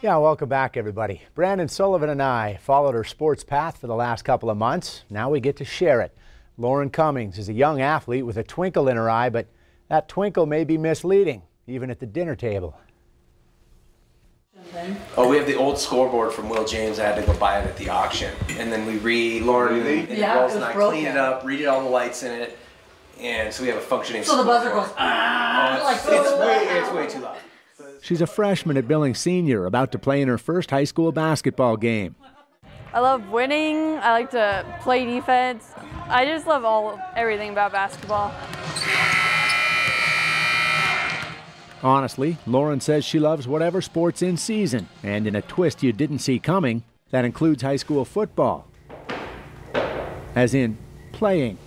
Yeah, welcome back, everybody. Brandon Sullivan and I followed her sports path for the last couple of months. Now we get to share it. Lauren Cummings is a young athlete with a twinkle in her eye, but that twinkle may be misleading, even at the dinner table. Oh, we have the old scoreboard from Will James. I had to go buy it at the auction. And then Lauren and Rose and I clean it up, read all the lights in it, and so we have a functioning scoreboard. So the buzzer goes, it's way too loud. She's a freshman at Billings Senior, about to play in her first high school basketball game. I love winning. I like to play defense. I just love everything about basketball. Honestly, Lauren says she loves whatever sport's in season, and in a twist you didn't see coming, that includes high school football. As in, playing.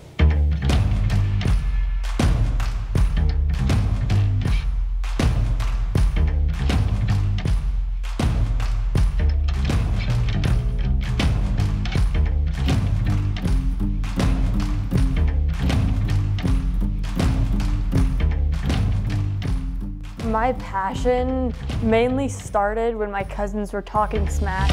My passion mainly started when my cousins were talking smack.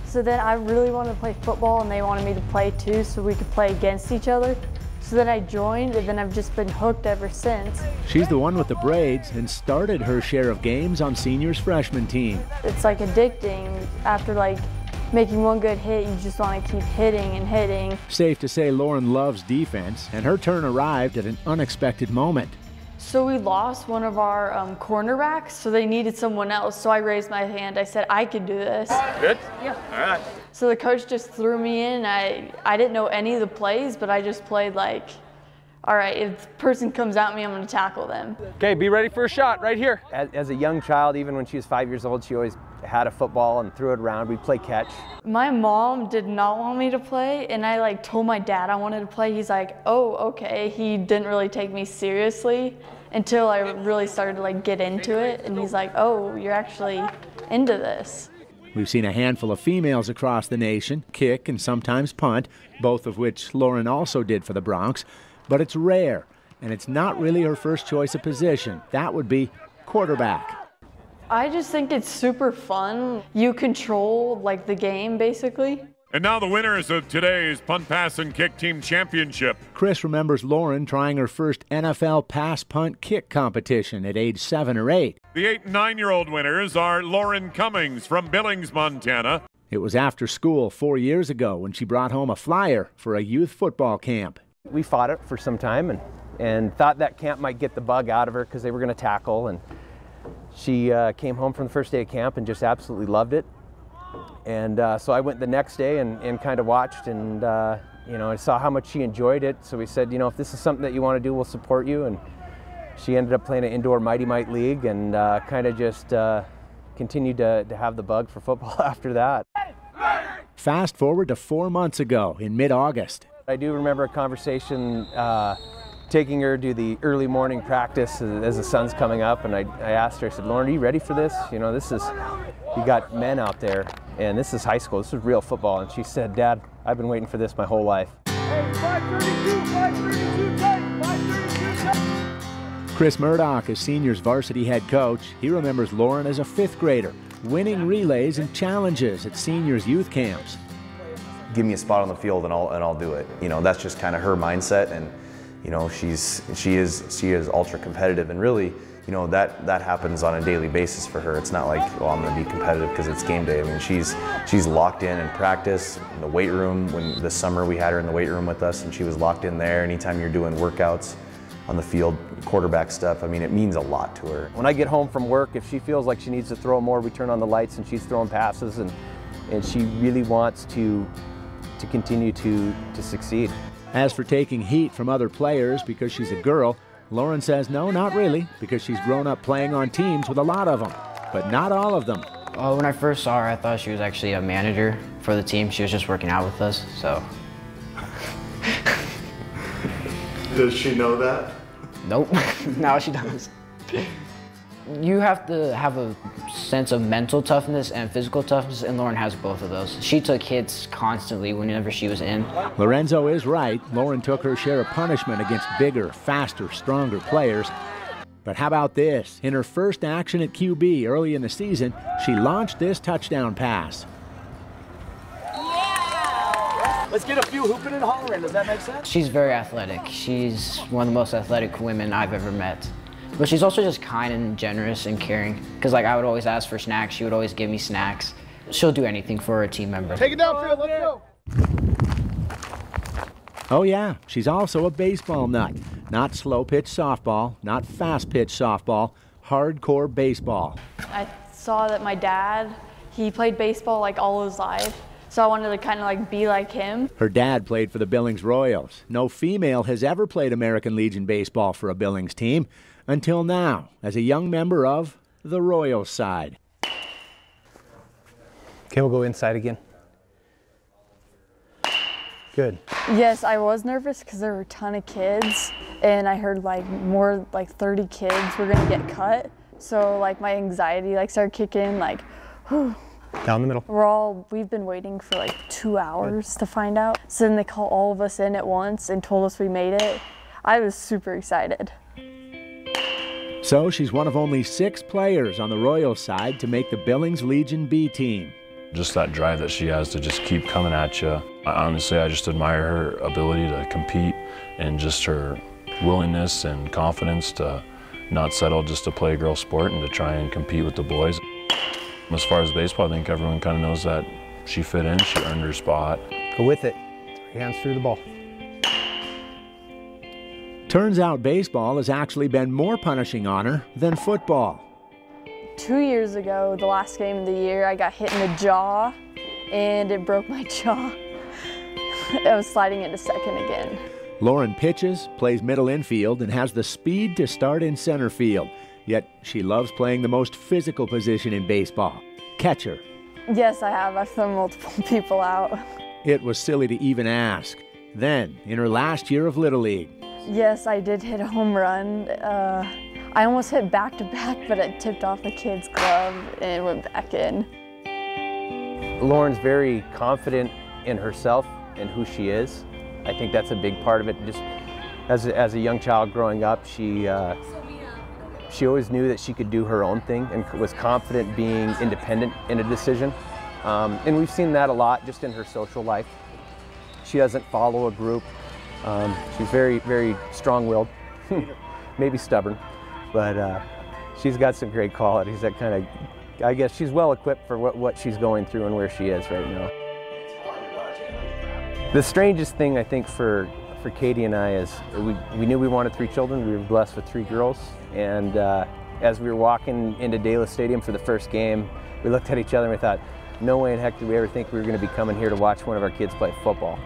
So then I really wanted to play football and they wanted me to play too so we could play against each other. So then I joined and then I've just been hooked ever since. She's the one with the braids and started her share of games on Senior's freshman team. It's like addicting. After making one good hit, you just want to keep hitting and hitting. Safe to say Lauren loves defense, and her turn arrived at an unexpected moment. So we lost one of our cornerbacks, so they needed someone else. So I raised my hand. I said, I could do this. Good? Yeah. All right. So the coach just threw me in. I didn't know any of the plays, but I just played all right, if the person comes at me, I'm going to tackle them. Okay, be ready for a shot right here. As a young child, even when she was 5 years old, she always had a football and threw it around. We'd play catch. My mom did not want me to play, and I told my dad I wanted to play. He's like, oh, okay. He didn't really take me seriously until I really started to get into it, and he's like, oh, you're actually into this. We've seen a handful of females across the nation kick and sometimes punt, both of which Lauren also did for the Bronx. But it's rare, and it's not really her first choice of position. That would be quarterback. I just think it's super fun. You control the game, basically. And now the winners of today's Punt, Pass, and Kick Team Championship. Chris remembers Lauren trying her first NFL pass, punt, kick competition at age 7 or 8. The 8- and 9-year-old winners are Lauren Cummings from Billings, Montana. It was after school 4 years ago when she brought home a flyer for a youth football camp. We fought it for some time and thought that camp might get the bug out of her because they were going to tackle. And she came home from the first day of camp and just absolutely loved it. And so I went the next day and kind of watched and I saw how much she enjoyed it. So we said, if this is something that you want to do, we'll support you. And she ended up playing an indoor Mighty Might League and kind of just continued to have the bug for football after that. Fast forward to 4 months ago in mid-August. I do remember a conversation taking her to the early morning practice as the sun's coming up, and I asked her, I said, Lauren, are you ready for this? You got men out there, and this is high school, this is real football. And she said, Dad, I've been waiting for this my whole life. Hey, 532, 532, Chris Murdoch is Senior's varsity head coach. He remembers Lauren as a 5th grader, winning relays and challenges at Senior's youth camps. Give me a spot on the field and I'll do it. That's just kind of her mindset, and she is ultra competitive, and really, that happens on a daily basis for her. It's not like, well, I'm going to be competitive because it's game day. I mean, she's locked in practice, in the weight room. When this summer we had her in the weight room with us, and she was locked in there. Anytime you're doing workouts on the field, quarterback stuff, I mean, it means a lot to her. When I get home from work, if she feels like she needs to throw more, we turn on the lights and she's throwing passes, and she really wants to continue to succeed. As for taking heat from other players because she's a girl, Lauren says no, not really, because she's grown up playing on teams with a lot of them, but not all of them. When I first saw her, I thought she was actually a manager for the team. She was just working out with us, so. Does she know that? Nope, now she does. You have to have a sense of mental toughness and physical toughness, and Lauren has both of those. She took hits constantly whenever she was in. Lorenzo is right. Lauren took her share of punishment against bigger, faster, stronger players. But how about this? In her first action at QB early in the season, she launched this touchdown pass. Let's get a few hooping and hollering. Does that make sense? She's very athletic. She's one of the most athletic women I've ever met. But she's also just kind and generous and caring. Because like I would always ask for snacks. She would always give me snacks. She'll do anything for a team member. Take it downfield. Let's go. Oh yeah, she's also a baseball nut. Not slow pitch softball, not fast pitch softball, hardcore baseball. I saw that my dad, he played baseball like all his life. So I wanted to kind of like be like him. Her dad played for the Billings Royals. No female has ever played American Legion baseball for a Billings team until now, as a young member of the Royals side. Okay, we'll go inside again. Good. Yes, I was nervous because there were a ton of kids, and I heard like more like 30 kids were gonna get cut. So like my anxiety like started kicking, like, whew. Down the middle. We've been waiting for like 2 hours to find out. So then they called all of us in at once and told us we made it. I was super excited. So she's one of only 6 players on the Royals side to make the Billings Legion B team. Just that drive that she has to just keep coming at you. Honestly, I just admire her ability to compete and just her willingness and confidence to not settle just to play a girl sport and to try and compete with the boys. As far as baseball, I think everyone kind of knows that she fit in, she earned her spot. Go with it. 3 hands through the ball. Turns out baseball has actually been more punishing on her than football. 2 years ago, the last game of the year, I got hit in the jaw and it broke my jaw. I was sliding into second again. Lauren pitches, plays middle infield, and has the speed to start in center field. Yet she loves playing the most physical position in baseball, catcher. Yes, I have. I've thrown multiple people out. It was silly to even ask. Then, in her last year of Little League. Yes, I did hit a home run. I almost hit back-to-back, but it tipped off the kid's glove and it went back in. Lauren's very confident in herself and who she is. I think that's a big part of it. Just as a young child growing up, she always knew that she could do her own thing and was confident being independent in a decision. And we've seen that a lot just in her social life. She doesn't follow a group. She's very, very strong-willed, maybe stubborn, but she's got some great qualities that kind of, I guess she's well equipped for what she's going through and where she is right now. The strangest thing I think for Katie and I is we knew we wanted 3 children. We were blessed with 3 girls, and as we were walking into Dela Stadium for the first game, we looked at each other and we thought, no way in heck did we ever think we were going to be coming here to watch one of our kids play football.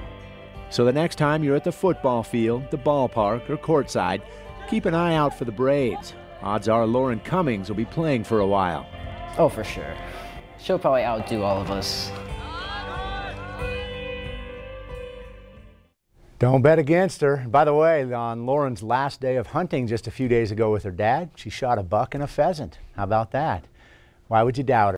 So the next time you're at the football field, the ballpark, or courtside, keep an eye out for the Braves. Odds are Lauren Cummings will be playing for a while. Oh, for sure. She'll probably outdo all of us. Don't bet against her. By the way, on Lauren's last day of hunting just a few days ago with her dad, she shot a buck and a pheasant. How about that? Why would you doubt her?